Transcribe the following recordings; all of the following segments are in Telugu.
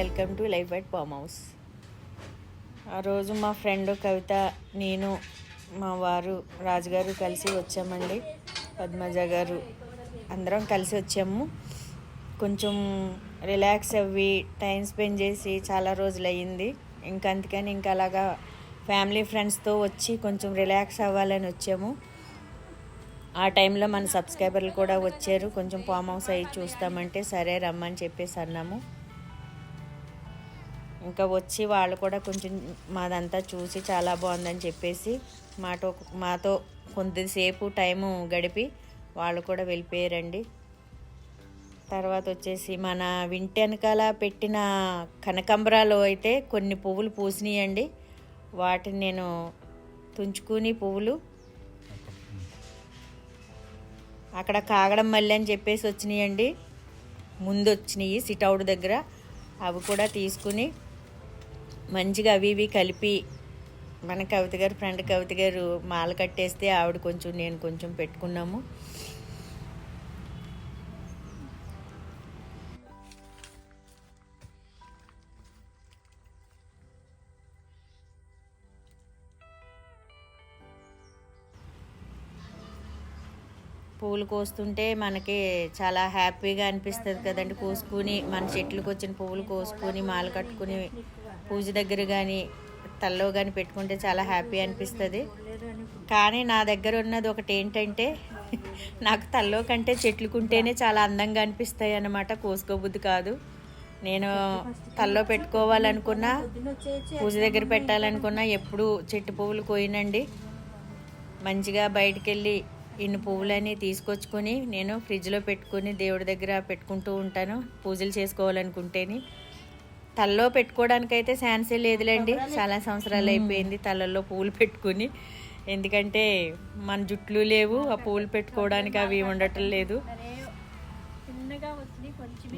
Welcome to life at farm house. ఆ రోజు మా ఫ్రెండ్ కవిత, నేను, మా వారు రాజుగారు కలిసి వచ్చామండి. పద్మజ గారు అందరం కలిసి వచ్చాము. కొంచెం రిలాక్స్ అవ్వి టైం స్పెండ్ చేసి చాలా రోజులు అయ్యింది. అందుకని అలాగా ఫ్యామిలీ ఫ్రెండ్స్తో వచ్చి కొంచెం రిలాక్స్ అవ్వాలని వచ్చాము. ఆ టైంలో మన సబ్స్క్రైబర్లు కూడా వచ్చారు. కొంచెం ఫామ్ హౌస్ అయ్యి చూస్తామంటే సరే రమ్మని చెప్పేసి అన్నాము. ఇంకా వచ్చి వాళ్ళు కూడా కొంచెం మాదంతా చూసి చాలా బాగుందని చెప్పేసి మాతో కొద్దిసేపు టైము గడిపి వాళ్ళు కూడా వెళ్ళిపోయారండి. తర్వాత వచ్చేసి మన ఇంటి వెనకాల పెట్టిన కనకాంబరాలు అయితే కొన్ని పువ్వులు పూసినాయండి. వాటిని నేను తుంచుకుని పువ్వులు అక్కడ కాగడం మళ్ళీ అని చెప్పేసి వచ్చినాయండి. ముందు వచ్చినాయి సిట్అవుట్ దగ్గర. అవి కూడా తీసుకుని మంచిగా అవి ఇవి కలిపి మన కవిత గారు ఫ్రెండ్ కవిత గారు మాల కట్టేస్తే ఆవిడ కొంచెం నేను కొంచెం పెట్టుకున్నాము. పువ్వులు కోస్తుంటే మనకి చాలా హ్యాపీగా అనిపిస్తుంది కదండి. కోసుకుని మన చెట్లకు వచ్చిన పువ్వులు కోసుకొని మాల కట్టుకుని పూజ దగ్గర కానీ తల్లో కానీ పెట్టుకుంటే చాలా హ్యాపీ అనిపిస్తుంది. కానీ నా దగ్గర ఉన్నది ఒకటి ఏంటంటే నాకు తల్లో కంటే చెట్లుకుంటేనే చాలా అందంగా అనిపిస్తాయి అన్నమాట. కోసుకోబుద్ధి కాదు. నేను తల్లో పెట్టుకోవాలనుకున్నా, పూజ దగ్గర పెట్టాలనుకున్నా ఎప్పుడు చెట్టు పువ్వులు కోయినండి. మంచిగా బయటికి వెళ్ళి ఇన్ని పువ్వులని తీసుకొచ్చుకొని నేను ఫ్రిడ్జ్లో పెట్టుకొని దేవుడి దగ్గర పెట్టుకుంటూ ఉంటాను పూజలు చేసుకోవాలనుకుంటేని. తలలో పెట్టుకోవడానికైతే ఛాన్సే లేదులేండి. చాలా సంవత్సరాలు అయిపోయింది తలల్లో పువ్వులు పెట్టుకుని. ఎందుకంటే మన జుట్లు లేవు, ఆ పువ్వులు పెట్టుకోవడానికి అవి ఉండటం లేదు.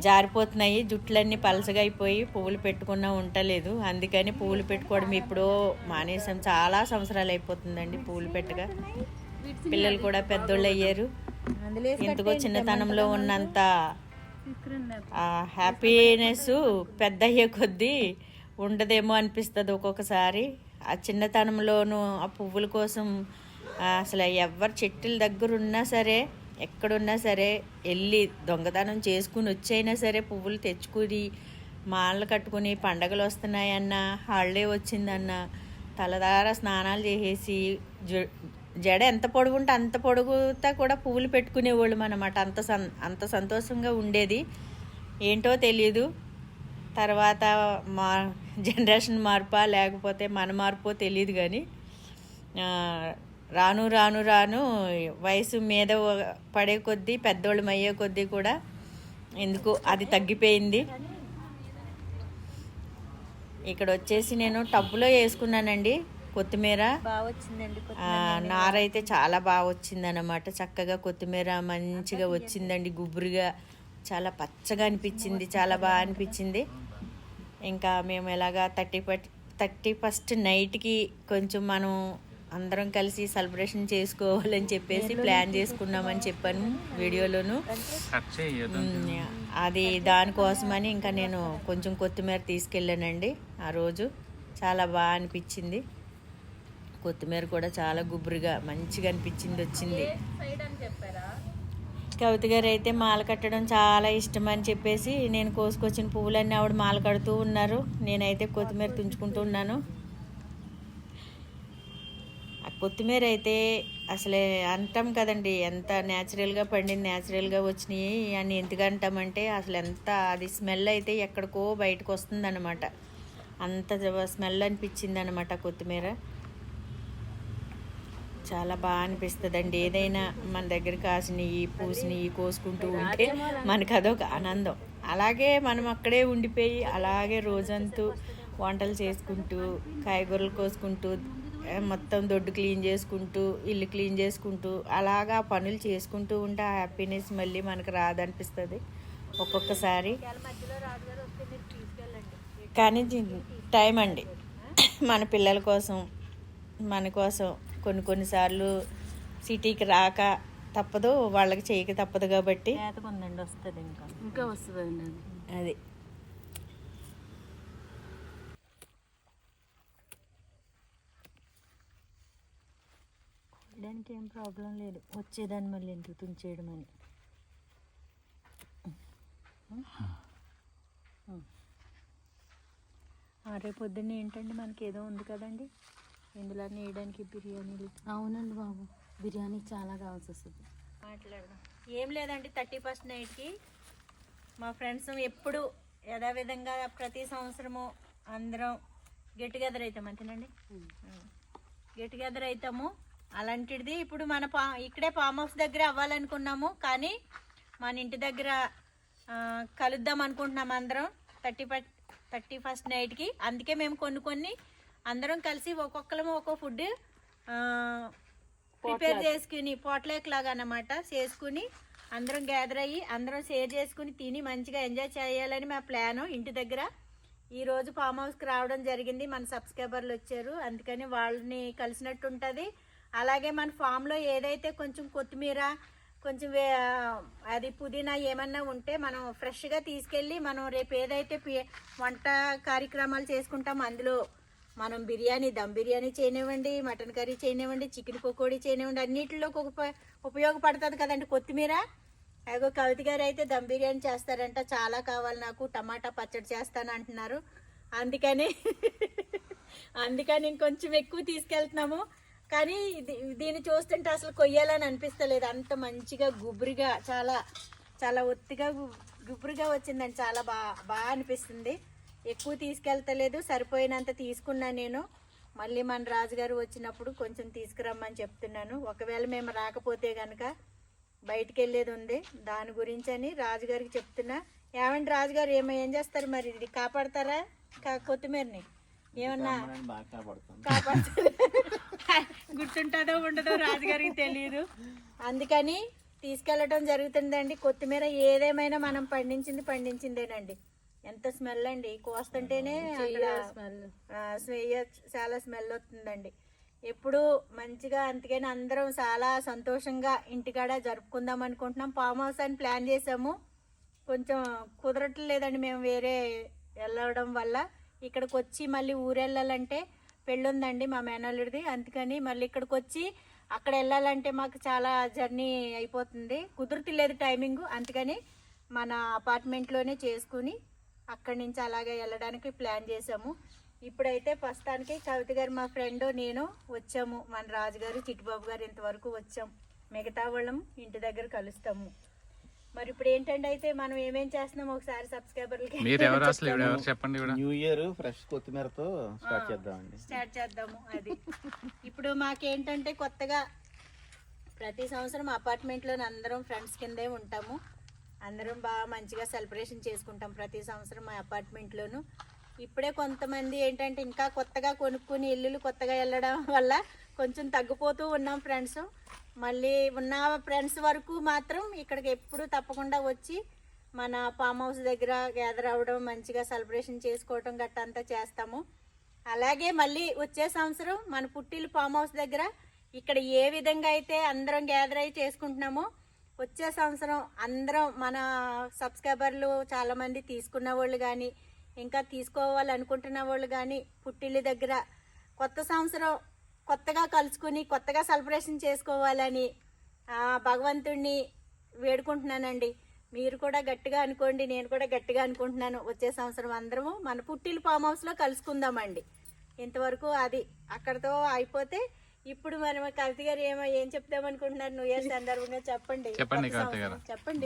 జారిపోతున్నాయి, జుట్లన్నీ పలసగా అయిపోయి పువ్వులు పెట్టుకున్నా ఉండలేదు. అందుకని పువ్వులు పెట్టుకోవడం ఎప్పుడో మానేసాం. చాలా సంవత్సరాలు అయిపోతుందండి పువ్వులు పెట్టగా. పిల్లలు కూడా పెద్దోళ్ళు అయ్యారు. ఎందుకో చిన్నతనంలో ఉన్నంత హ్యాపీనెస్ పెద్ద అయ్యే కొద్దీ ఉండదేమో అనిపిస్తుంది ఒక్కొక్కసారి. ఆ చిన్నతనంలోనూ ఆ పువ్వుల కోసం అసలు ఎవరు చెట్టుల దగ్గర ఉన్నా సరే, ఎక్కడున్నా సరే వెళ్ళి దొంగతనం చేసుకుని వచ్చైనా సరే పువ్వులు తెచ్చుకుని మాలలు కట్టుకుని పండగలు వస్తున్నాయన్నా, హాలిడే వచ్చిందన్నా తలదార స్నానాలు చేసేసి జడ ఎంత పొడుగుంటే అంత పొడుగుతా కూడా పువ్వులు పెట్టుకునేవాళ్ళం అన్నమాట. అంత సంతోషంగా ఉండేది. ఏంటో తెలియదు. తర్వాత మా జనరేషన్ మార్పా లేకపోతే మన మార్పో తెలియదు. కానీ రాను రాను రాను వయసు మీద పడే కొద్దీ, పెద్దోళ్ళం అయ్యే కొద్దీ కూడా ఎందుకు అది తగ్గిపోయింది. ఇక్కడ వచ్చేసి నేను టబ్బులో వేసుకున్నానండి కొత్తిమీర. నారైతే చాలా బాగా వచ్చిందన్నమాట. చక్కగా కొత్తిమీర మంచిగా వచ్చిందండి, గుబురుగా చాలా పచ్చగా అనిపించింది, చాలా బాగా అనిపించింది. ఇంకా మేము ఎలాగా 31st నైట్కి కొంచెం మనం అందరం కలిసి సెలబ్రేషన్ చేసుకోవాలని చెప్పేసి ప్లాన్ చేసుకున్నామని చెప్పాను వీడియోలోను. అది దానికోసమని ఇంకా నేను కొంచెం కొత్తిమీర తీసుకెళ్ళానండి. ఆ రోజు చాలా బాగా అనిపించింది. కొత్తిమీర కూడా చాలా గుబురుగా మంచిగా అనిపించింది, వచ్చింది. కవిత గారు అయితే మాల కట్టడం చాలా ఇష్టం అని చెప్పేసి నేను కోసుకొచ్చిన పువ్వులన్నీ ఆవిడ మాల కడుతూ ఉన్నారు. నేనైతే కొత్తిమీర తుంచుకుంటూ ఉన్నాను. ఆ కొత్తిమీర అయితే అసలే అంటాం కదండి, ఎంత న్యాచురల్గా పండింది, న్యాచురల్గా వచ్చినాయి అని ఎందుకు అంటామంటే అసలు ఎంత అది స్మెల్ అయితే ఎక్కడికో బయటకు వస్తుంది అన్నమాట. అంత స్మెల్ అనిపించింది అన్నమాట కొత్తిమీర. చాలా బాగా అనిపిస్తుందండి. ఏదైనా మన దగ్గర కాసినవి పూసినవి కోసుకుంటూ ఉంటే మనకు అదొక ఆనందం. అలాగే మనం అక్కడే ఉండిపోయి అలాగే రోజంతా వంటలు చేసుకుంటూ, కాయగూరలు కోసుకుంటూ, మొత్తం దొడ్డు క్లీన్ చేసుకుంటూ, ఇల్లు క్లీన్ చేసుకుంటూ అలాగా పనులు చేసుకుంటూ ఉంటే ఆ హ్యాపీనెస్ మళ్ళీ మనకు రాదనిపిస్తుంది ఒక్కొక్కసారి. కానీ టైం అండి, మన పిల్లల కోసం, మన కోసం కొన్నిసార్లు సిటీకి రాక తప్పదు, వాళ్ళకి చేయక తప్పదు. కాబట్టి వస్తుంది ఇంకా వస్తుందండి. అది తీయడానికి ఏం ప్రాబ్లం లేదు, వచ్చేదాన్ని మళ్ళీ ఎందుకు తుంచేయడం అని. రేపు పొద్దున్న ఏంటండి మనకి ఏదో ఉంది కదండి ఇందులో వేయడానికి బిర్యానీలు. అవునండి బాబు, బిర్యానీ చాలా కావాల్సి వస్తుంది. మాట్లాడదాం. ఏం లేదండి, 31st నైట్కి మా ఫ్రెండ్స్ ఎప్పుడు యథావిధంగా ప్రతి సంవత్సరము అందరం గెట్ టుగెదర్ అవుతాం అంతేనండి. గెట్ టుగెదర్ అవుతాము. అలాంటిది ఇప్పుడు మన ఇక్కడే ఫామ్ హౌస్ దగ్గర అవ్వాలనుకున్నాము, కానీ మన ఇంటి దగ్గర కలుద్దాం అనుకుంటున్నాం అందరం 31st నైట్కి. అందుకే మేము కొన్ని అందరం కలిసి ఒక్కొక్కరము ఒక్కో ఫుడ్ ప్రిపేర్ చేసుకుని పోట్లేక్ లాగా అన్నమాట చేసుకుని అందరం గ్యాదర్ అయ్యి అందరం షేర్ చేసుకుని తిని మంచిగా ఎంజాయ్ చేయాలని మా ప్లాను. ఇంటి దగ్గర ఈరోజు ఫామ్ హౌస్కి రావడం జరిగింది, మన సబ్స్క్రైబర్లు వచ్చారు, అందుకని వాళ్ళని కలిసినట్టు ఉంటుంది. అలాగే మన ఫామ్లో ఏదైతే కొంచెం కొత్తిమీర కొంచెం అది పుదీనా ఏమన్నా ఉంటే మనం ఫ్రెష్గా తీసుకెళ్ళి మనం రేపు ఏదైతే వంట కార్యక్రమాలు చేసుకుంటామో అందులో మనం బిర్యానీ, దమ్ బిర్యానీ చేయనివ్వండి, మటన్ కర్రీ చేయనివ్వండి, చికెన్ పకోడీ చేయనివ్వండి, అన్నింటిలో ఉపయోగపడుతుంది కదండి కొత్తిమీర. అగో కవిత గారు అయితే దమ్ బిర్యానీ చేస్తారంట, చాలా కావాలి నాకు, టమాటా పచ్చడి చేస్తాను అంటున్నారు. అందుకని ఇంకొంచెం ఎక్కువ తీసుకెళ్తున్నాము. కానీ దీన్ని చూస్తుంటే అసలు కొయ్యాలని అనిపిస్తలేదు, అంత మంచిగా గుబురుగా చాలా చాలా ఒత్తిగా గుబురుగా వచ్చిందండి, చాలా బాగా అనిపిస్తుంది. ఎక్కువ తీసుకెళ్తలేదు, సరిపోయినంత తీసుకున్నా నేను. మళ్ళీ మన రాజుగారు వచ్చినప్పుడు కొంచెం తీసుకురమ్మని చెప్తున్నాను. ఒకవేళ మేము రాకపోతే కనుక బయటికి వెళ్ళేది ఉంది, దాని గురించి అని రాజుగారికి చెప్తున్నా. ఏమండి రాజుగారు ఏం చేస్తారు మరి, ఇది కాపాడతారా కొత్తిమీరని? ఏమన్నా కాపాడుతారు గుర్తుంటుందో ఉండదో రాజుగారికి తెలియదు, అందుకని తీసుకెళ్ళటం జరుగుతుందండి. కొత్తిమీర ఏదేమైనా మనం పండించిందేనండి. ఎంత స్మెల్ అండి, కోస్తుంటేనే చాలా స్మెల్ వస్తుందండి. ఎప్పుడు మంచిగా, అందుకని అందరం చాలా సంతోషంగా ఇంటికాడ జరుపుకుందాం అనుకుంటున్నాం. ఫామ్ హౌస్ అని ప్లాన్ చేసాము, కొంచెం కుదరట్లేదండి మేము వేరే వెళ్ళడం వల్ల. ఇక్కడికి వచ్చి మళ్ళీ ఊరు వెళ్ళాలంటే పెళ్ళి ఉందండి మా మేనల్లుడిది, అందుకని మళ్ళీ ఇక్కడికి వచ్చి అక్కడ వెళ్ళాలంటే మాకు చాలా జర్నీ అయిపోతుంది, కుదురుతలేదు టైమింగ్. అందుకని మన అపార్ట్మెంట్లోనే చేసుకుని అక్కడి నుంచి అలాగే వెళ్ళడానికి ప్లాన్ చేసాము. ఇప్పుడైతే ప్రస్తుతానికి కవిత గారు మా ఫ్రెండ్ నేను వచ్చాము, మన రాజుగారు చిట్టిబాబు గారు ఇంతవరకు వచ్చాం, మిగతా వాళ్ళం ఇంటి దగ్గర కలుస్తాము. మరి ఇప్పుడు ఏంటంటే అయితే మనం ఏమేం చేస్తున్నాం ఒకసారి సబ్స్క్రైబర్లకి చెప్పండి. న్యూ ఇయర్ ఫ్రెష్ కొత్తిమీరతో స్టార్ట్ చేద్దాము. అది ఇప్పుడు మాకేంటంటే కొత్తగా ప్రతి సంవత్సరం అపార్ట్మెంట్లోనే అందరం ఫ్రెండ్స్ కిందే ఉంటాము, అందరం బాగా మంచిగా సెలబ్రేషన్ చేసుకుంటాం ప్రతి సంవత్సరం మా అపార్ట్మెంట్లోను. ఇప్పుడే కొంతమంది ఏంటంటే ఇంకా కొత్తగా కొనుక్కుని ఇల్లులు కొత్తగా వెళ్ళడం వల్ల కొంచెం తగ్గిపోతూ ఉన్నాం ఫ్రెండ్స్. మళ్ళీ ఉన్న ఫ్రెండ్స్ వరకు మాత్రం ఇక్కడికి ఎప్పుడు తప్పకుండా వచ్చి మన ఫామ్ హౌస్ దగ్గర గ్యాదర్ అవ్వడం, మంచిగా సెలబ్రేషన్ చేసుకోవడం గట్ట అంతా చేస్తాము. అలాగే మళ్ళీ వచ్చే సంవత్సరం మన పుట్టిల్లు ఫామ్ హౌస్ దగ్గర ఇక్కడ ఏ విధంగా అయితే అందరం గ్యాదర్ అయి చేసుకుంటున్నామో వచ్చే సంవత్సరం అందరం మన సబ్స్క్రైబర్లు చాలామంది తీసుకున్న వాళ్ళు కానీ ఇంకా తీసుకోవాలనుకుంటున్న వాళ్ళు కానీ పుట్టిల్లి దగ్గర కొత్త సంవత్సరం కొత్తగా కలుసుకుని కొత్తగా సెలబ్రేషన్ చేసుకోవాలని భగవంతుడిని వేడుకుంటున్నానండి. మీరు కూడా గట్టిగా అనుకోండి, నేను కూడా గట్టిగా అనుకుంటున్నాను. వచ్చే సంవత్సరం అందరము మన పుట్టిల్లి ఫామ్ హౌస్లో కలుసుకుందామండి. ఇంతవరకు అది అక్కడతో అయిపోతే ఇప్పుడు మనం కవిత గారు ఏం చెప్తామనుకుంటున్నారు న్యూ ఇయర్ సందర్భంగా? చెప్పండి.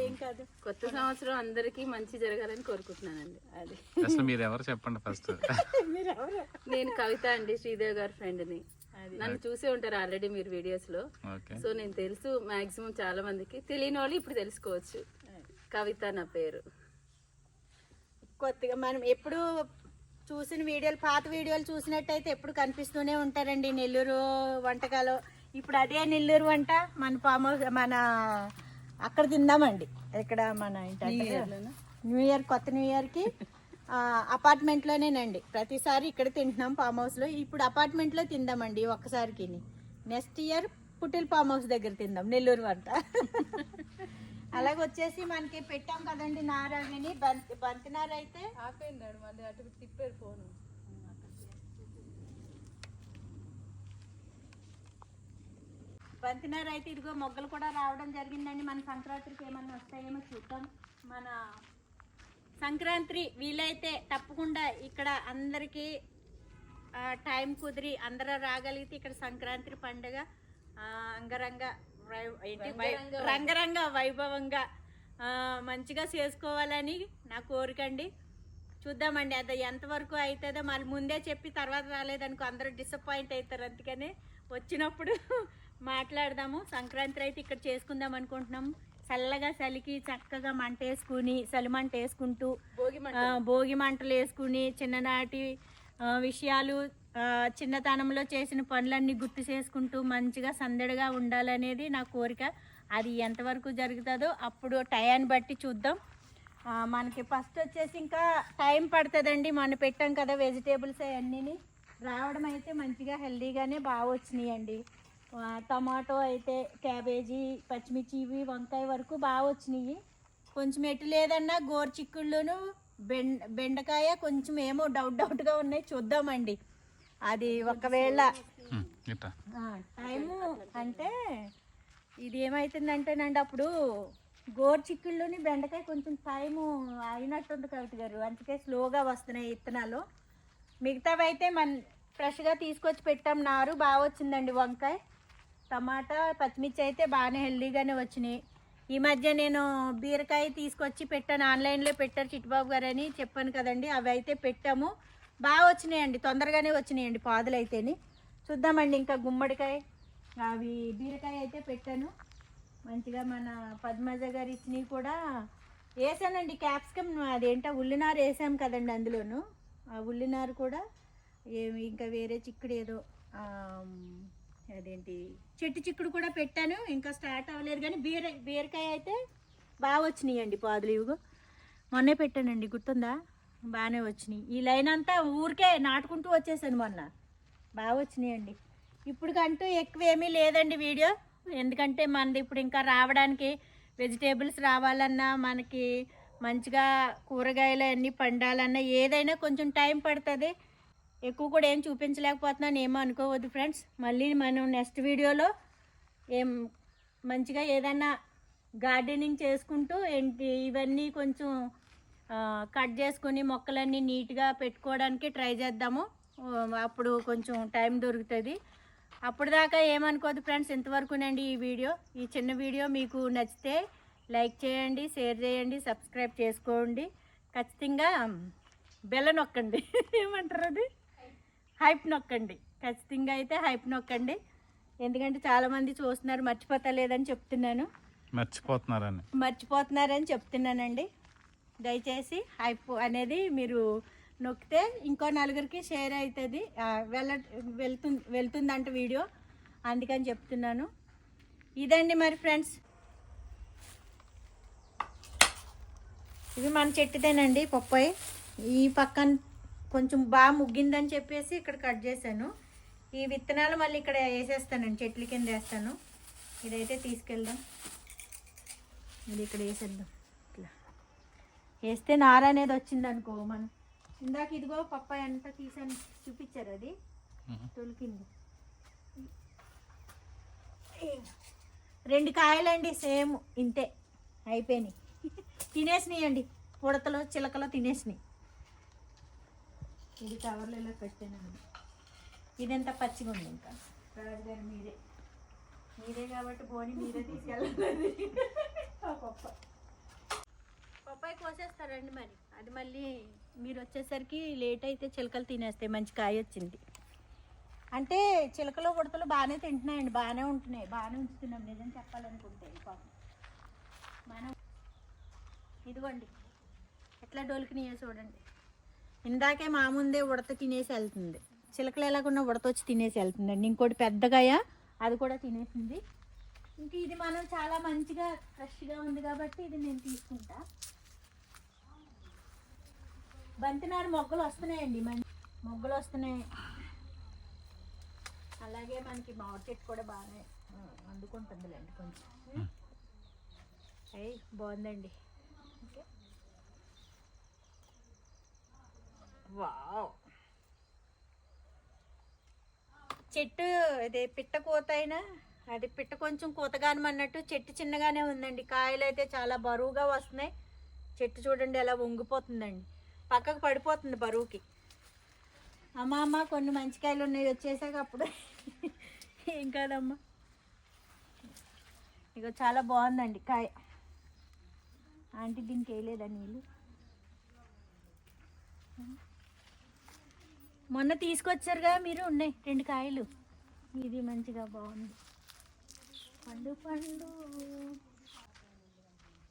ఏం కాదు, కొత్త సంవత్సరం అందరికి మంచి జరగాలని కోరుకుంటున్నానండి. అది మీరు ఎవరు చెప్పండి ఫస్ట్. నేను కవిత అండి, శ్రీదేవి గారి ఫ్రెండ్ని. నన్ను చూసే ఉంటారు ఆల్రెడీ మీరు వీడియోస్ లో, సో నేను తెలుసు. మాక్సిమం చాలా మందికి తెలియని వాళ్ళు ఇప్పుడు తెలుసుకోవచ్చు. కవిత నా పేరు. కొత్తగా మనం ఎప్పుడు చూసిన వీడియోలు, పాత వీడియోలు చూసినట్టయితే ఎప్పుడు కనిపిస్తూనే ఉంటారండి నెల్లూరు వంటకాలు. ఇప్పుడు అదే నెల్లూరు వంట మన ఫామ్ హౌస్ మన అక్కడ తిందామండి. ఇక్కడ మన న్యూ ఇయర్ కొత్త న్యూ ఇయర్కి అపార్ట్మెంట్లోనేనండి. ప్రతిసారి ఇక్కడ తింటున్నాం ఫామ్ హౌస్లో. ఇప్పుడు అపార్ట్మెంట్లో తిందామండి ఒక్కసారికి. నెక్స్ట్ ఇయర్ పుట్టిల్ ఫామ్ హౌస్ దగ్గర తిందాం నెల్లూరు వంట. అలాగే వచ్చేసి మనకి పెట్టాం కదండి నార అని, బంతి నార అయితే ఆపేయండి, మళ్ళీ అటు తిప్పారు ఫోను. బంతినారు అయితే ఇదిగో మొగ్గలు కూడా రావడం జరిగిందండి. మన సంక్రాంతికి ఏమన్నా వస్తాయేమో చూద్దాం. మన సంక్రాంతి వీలైతే తప్పకుండా ఇక్కడ అందరికీ టైం కుదిరి అందరూ రాగలిగితే ఇక్కడ సంక్రాంతి పండుగ రంగరంగ వైభవంగా మంచిగా చేసుకోవాలని నా కోరికండి. చూద్దామండి అది ఎంతవరకు అవుతుందో. మళ్ళీ ముందే చెప్పి తర్వాత రాలేదనుకో అందరూ డిసప్పాయింట్ అవుతారు. అందుకనే వచ్చినప్పుడు మాట్లాడదాము. సంక్రాంతి అయితే ఇక్కడ చేసుకుందాం అనుకుంటున్నాము. చల్లగా చలికి చక్కగా మంట వేసుకుని చలిమంట వేసుకుంటూ భోగి మంటలు వేసుకుని చిన్ననాటి విషయాలు చిన్నతనంలో చేసిన పనులన్నీ గుర్తు చేసుకుంటూ మంచిగా సందడిగా ఉండాలనేది నా కోరిక. అది ఎంతవరకు జరుగుతుందో అప్పుడు టయాన్ని బట్టి చూద్దాం. మనకి ఫస్ట్ వచ్చేసి ఇంకా టైం పడుతుందండి. మనం పెట్టాం కదా వెజిటేబుల్స్ అవన్నీ రావడం అయితే మంచిగా హెల్దీగానే బాగా వచ్చినాయండి. టమాటో అయితే క్యాబేజీ పచ్చిమిర్చి ఇవి వంకాయ వరకు బాగా వచ్చినాయి. కొంచెం ఎటు లేదన్నా గోరుచిక్కుళ్ళును బెండకాయ కొంచెం ఏమో డౌట్గా ఉన్నాయి. చూద్దామండి అది ఒకవేళ టైము అంటే ఇది ఏమవుతుందంటేనండి అప్పుడు గోరుచిక్కుళ్ళుని బెండకాయ కొంచెం టైము అయినట్టుంది కవిత గారు. అందుకే స్లోగా వస్తున్నాయి విత్తనాలు. మిగతావి అయితే ఫ్రెష్గా తీసుకొచ్చి పెట్టాం. నారు బాగా వచ్చిందండి. వంకాయ టమాటా పచ్చిమిర్చి అయితే బాగానే హెల్దీగానే వచ్చినాయి. ఈ మధ్య నేను బీరకాయ తీసుకొచ్చి పెట్టాను. ఆన్లైన్లో పెట్టారు చిట్టుబాబు గారు అని చెప్పాను కదండి. అవి అయితే పెట్టాము బాగా వచ్చినాయండి. తొందరగానే వచ్చినాయండి పాదులు అయితేని. చూద్దామండి ఇంకా గుమ్మడికాయ అవి బీరకాయ అయితే పెట్టాను మంచిగా. మన పద్మజ గారు ఇచ్చినవి కూడా వేసానండి. క్యాప్సికమ్ అదేంటో ఉల్లినారు వేసాం కదండి అందులోను. ఆ ఉల్లినారు కూడా ఇంకా వేరే చిక్కుడు ఏదో అదేంటి చెట్టు చిక్కుడు కూడా పెట్టాను. ఇంకా స్టార్ట్ అవ్వలేదు కానీ బీరకాయ అయితే బాగా వచ్చినాయండి పాదులు. ఇవిగో మొన్నే పెట్టానండి గుర్తుందా, బాగానే వచ్చినాయి. ఈ లైన్ అంతా ఊరికే నాటుకుంటూ వచ్చేసాను మొన్న. బాగా వచ్చినాయండి. ఇప్పుడుకంటూ ఎక్కువ ఏమీ లేదండి వీడియో. ఎందుకంటే మనది ఇప్పుడు ఇంకా రావడానికి వెజిటేబుల్స్ రావాలన్నా మనకి మంచిగా కూరగాయలు అన్నీ పండాలన్నా ఏదైనా కొంచెం టైం పడుతుంది. ఎక్కువ కూడా ఏం చూపించలేకపోతున్నాను, ఏమో అనుకోవద్దు ఫ్రెండ్స్. మళ్ళీ మనం నెక్స్ట్ వీడియోలో మంచిగా ఏదైనా గార్డెనింగ్ చేసుకుంటూ ఇవన్నీ కొంచెం కట్ చేసుకొని మొక్కలన్నీ నీట్గా పెట్టుకోవడానికి ట్రై చేద్దాము. అప్పుడు కొంచెం టైం దొరుకుతుంది. అప్పుడు దాకా ఏమనుకోదు ఫ్రెండ్స్. ఇంతవరకునండి ఈ వీడియో. ఈ చిన్న వీడియో మీకు నచ్చితే లైక్ చేయండి, షేర్ చేయండి, సబ్స్క్రైబ్ చేసుకోండి. ఖచ్చితంగా బెల్ నొక్కండి. ఏమంటారు అది, హైప్ నొక్కండి. ఖచ్చితంగా అయితే హైప్ నొక్కండి. ఎందుకంటే చాలామంది చూస్తున్నారు మర్చిపోతలేదని చెప్తున్నాను. మర్చిపోతున్నారని చెప్తున్నానండి. దయచేసి హైప్ అనేది మీరు నొక్కితే ఇంకో నలుగురికి షేర్ అవుతుంది, వెళ్తుందంట వీడియో. అందుకని చెప్తున్నాను. ఇదండి మరి ఫ్రెండ్స్. ఇవి మన చెట్టుదేనండి పప్పాయి. ఈ పక్కన కొంచెం బాగా ముగ్గిందని చెప్పేసి ఇక్కడ కట్ చేశాను. ఈ విత్తనాలు మళ్ళీ ఇక్కడ వేసేస్తానండి, చెట్ల కింద వేస్తాను. ఇదైతే తీసుకెళ్దాం. ఇది ఇక్కడ వేసేద్దాం. ఇట్లా వేస్తే నార అనేది వచ్చింది అనుకో. మనం ఇందాక ఇదిగో పప్పాయి అంతా తీసాను చూపించారు, అది తొలికింది. 2 కాయలండి సేమ్ ఇంతే అయిపోయినాయి. తినేసినాయండి, ఉడతలో చిలకలో తినేసినాయి. ఇది కవర్లో ఇలా పెట్టానండి. ఇదంతా పచ్చిగా ఉంది. ఇంకా రాజుగారు మీరే కాబట్టి పోనీ మీరే తీసుకెళ్ళాలి. పప్పాయి కోసేస్తారండి మరి. అది మళ్ళీ మీరు వచ్చేసరికి లేట్ అయితే చిలకలు తినేస్తాయి. మంచి కాయ వచ్చింది అంటే చిలకలు ఉడతలు బాగానే తింటున్నాయండి, బాగానే ఉంటున్నాయి, బాగానే ఉంచుతున్నాం నిజం చెప్పాలనుకుంటే. పాపం మనం ఇదిగోండి ఎట్లా డోలికినాయో చూడండి. ఇందాకే మా ముందే ఉడత తినేసి వెళ్తుంది. చిలకలు ఎలాగున్నా ఉడత వచ్చి తినేసి వెళ్తుందండి. ఇంకోటి పెద్దగాయ అది కూడా తినేసింది. ఇంక ఇది మనం చాలా మంచిగా ఫ్రెష్గా ఉంది కాబట్టి ఇది నేను తీసుకుంటా. బంతినారు మొగ్గలు వస్తున్నాయండి, మొగ్గలు వస్తున్నాయి. అలాగే మనకి మామిడి చెట్టు కూడా బాగానే అందుకుంటుందిలేండి కొంచెం. అయ్యి బాగుందండి. Okay, wow. చెట్టు అదే పిట్ట కోత అయినా అది పిట్ట కొంచెం కూతగానం అన్నట్టు చెట్టు చిన్నగానే ఉందండి. కాయలు అయితే చాలా బరువుగా వస్తున్నాయి. చెట్టు చూడండి ఎలా వంగిపోతుందండి, పక్కకు పడిపోతుంది బరువుకి. అమ్మ కొన్ని మంచి కాయలు ఉన్నాయి వచ్చేసాక అప్పుడు ఏం కాదమ్మా. ఇక చాలా బాగుందండి కాయ. ఆంటీ దీనికి వేయలేదా నీళ్ళు? మొన్న తీసుకొచ్చారుగా మీరు, ఉన్నాయి 2 కాయలు. ఇది మంచిగా బాగుంది. పండు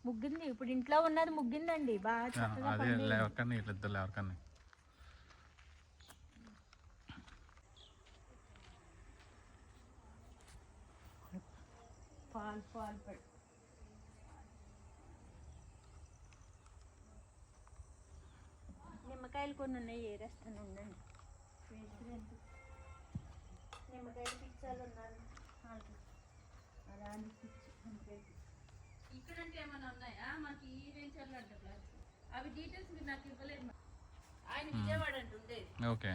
ముగ్గింది. ఇప్పుడు ఇంట్లో ఉన్నది ముగ్గిందండి బాగా చక్కగా. అదే లేవకన్నా వీళ్ళిద్దరు లేవకన్నా. పాలు పడి నిమ్మకాయలు కొన్ని ఉన్నాయి, ఏరేస్తాను ఉండండి. నిమ్మకాయలు పిచ్చాలు ఉన్నాయి. ఇక్కడ అంటే ఏమైనా ఉన్నాయా? మాకు ఈ వెంచర్లు అంటే అవి డీటెయిల్స్ మీరు నాకు ఇవ్వలేదు. ఆయన విజయవాడ అంటుండే. ఓకే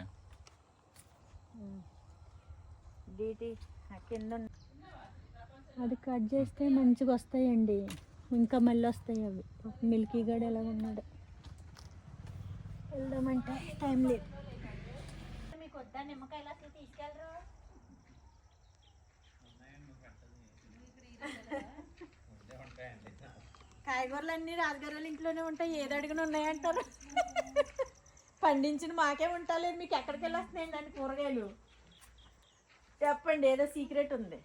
డీటీ కింద అది కట్ చేస్తే మంచిగా వస్తాయండి. ఇంకా మళ్ళీ వస్తాయి అవి. మిల్కీ గడ్ ఎలా ఉన్నాడు. వెళ్దామంటే టైం లేదు. మీకు వద్దా నిమ్మకాయలు? అసలు తీసుకెళ్ళరు. కాయగూరలు అన్నీ రాజుగారు వాళ్ళ ఇంట్లోనే ఉంటాయి. ఏది అడిగిన ఉన్నాయంటారు. పండించిన మాకే ఉంటాలేదు, మీకు ఎక్కడికి వెళ్ళి వస్తున్నాయండి అని కూరగాయలు? చెప్పండి, ఏదో సీక్రెట్ ఉంది.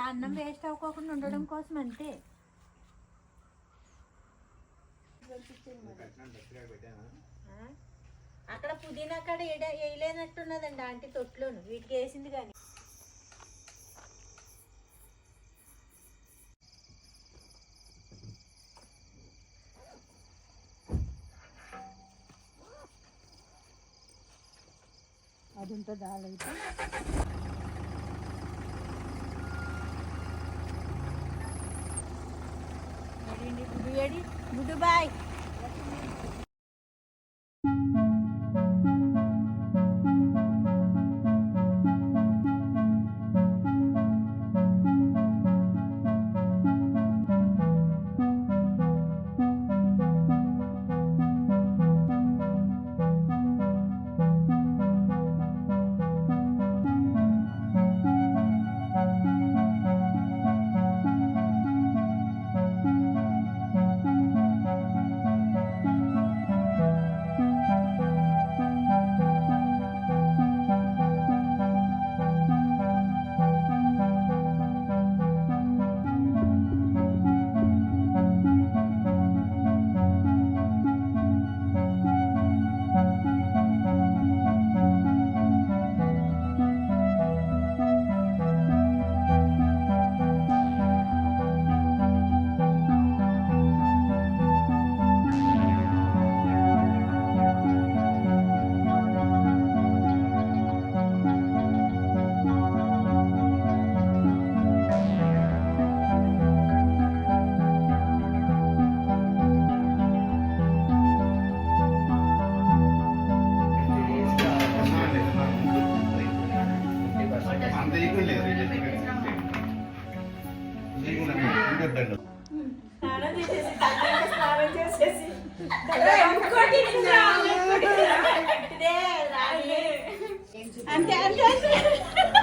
అన్నం వేస్ట్ అవ్వకుండా ఉండడం కోసం అంతే. అక్కడ పుదీనా కాడ వేయలేనట్టున్నదండి ఆంటీ తొట్లోను. వీటికి వేసింది కానీ. అది ఉంటే దాలైతే గుడ్ బాయ్.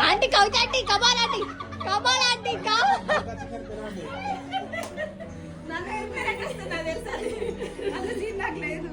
ఆంటీ కవిత ఆంటీ కమాల్ ఆంటీ కమాల్ ఆంటీ నాకు లేదు.